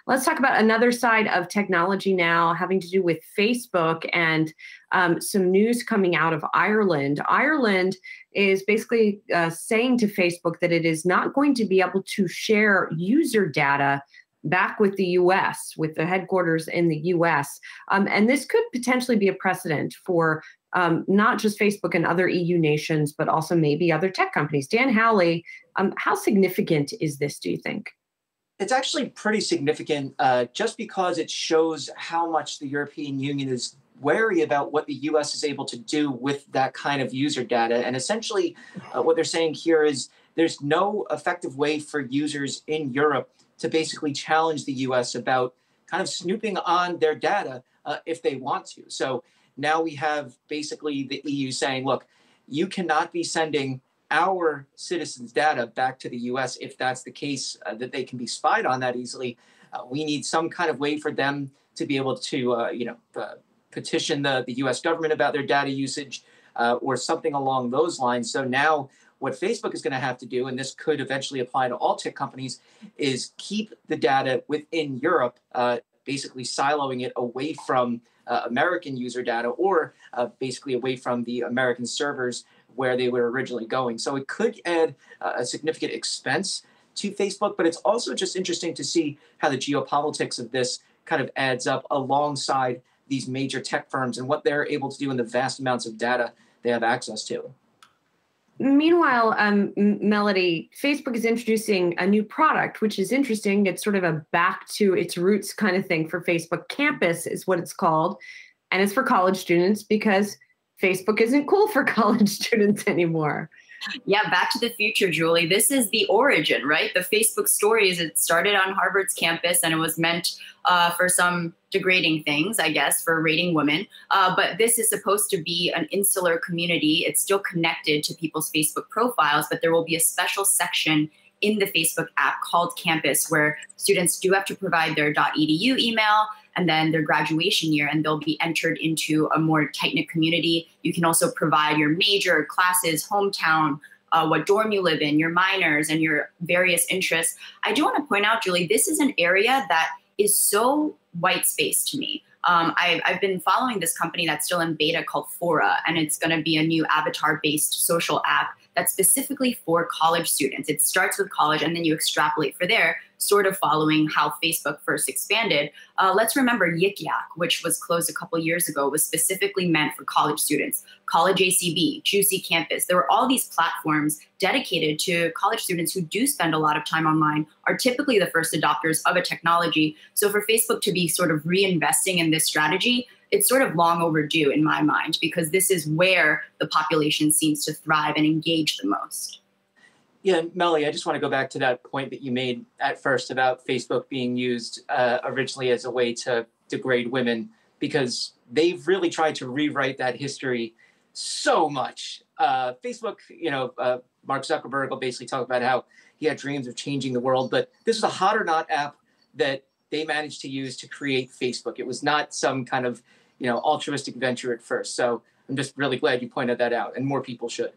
Let's talk about another side of technology now, having to do with Facebook and some news coming out of Ireland. Ireland is basically saying to Facebook that it is not going to be able to share user data back with the US, with the headquarters in the US. And this could potentially be a precedent for not just Facebook and other EU nations, but also maybe other tech companies. Dan Howley, how significant is this, do you think? It's actually pretty significant just because it shows how much the European Union is wary about what the US is able to do with that kind of user data. And essentially, what they're saying here is there's no effective way for users in Europe to basically challenge the US about kind of snooping on their data if they want to. So now we have basically the EU saying, look, you cannot be sending our citizens' data back to the US if that's the case, that they can be spied on that easily. We need some kind of way for them to be able to, petition the US government about their data usage or something along those lines. So now what Facebook is going to have to do, and this could eventually apply to all tech companies, is keep the data within Europe, basically siloing it away from American user data or basically away from the American servers where they were originally going. So it could add a significant expense to Facebook, but it's also just interesting to see how the geopolitics of this kind of adds up alongside these major tech firms and what they're able to do in the vast amounts of data they have access to. Meanwhile, Melody, Facebook is introducing a new product, which is interesting. It's sort of a back to its roots kind of thing for Facebook. Campus is what it's called. And it's for college students because Facebook isn't cool for college students anymore. Yeah, back to the future, Julie. This is the origin, right? The Facebook stories, it started on Harvard's campus and it was meant for some degrading things, I guess, for rating women. But this is supposed to be an insular community. It's still connected to people's Facebook profiles, but there will be a special section in the Facebook app called Campus where students do have to provide their .edu email and then their graduation year, and they'll be entered into a more tight-knit community. You can also provide your major, classes, hometown, what dorm you live in, your minors, and your various interests. I do want to point out, Julie, this is an area that is so white space to me. I've been following this company that's still in beta called Fora, and it's going to be a new avatar-based social app that's specifically for college students. It starts with college, and then you extrapolate for there, sort of following how Facebook first expanded. Let's remember Yik Yak, which was closed a couple years ago, was specifically meant for college students. College ACB, Juicy Campus, there were all these platforms dedicated to college students who do spend a lot of time online, are typically the first adopters of a technology. So for Facebook to be sort of reinvesting in this strategy, it's sort of long overdue in my mind, because this is where the population seems to thrive and engage the most. Yeah, Mellie, I just want to go back to that point that you made at first about Facebook being used originally as a way to degrade women, because they've really tried to rewrite that history so much. Facebook, Mark Zuckerberg will basically talk about how he had dreams of changing the world, but this was a hot or not app that they managed to use to create Facebook. It was not some kind of, altruistic venture at first. So I'm just really glad you pointed that out, and more people should.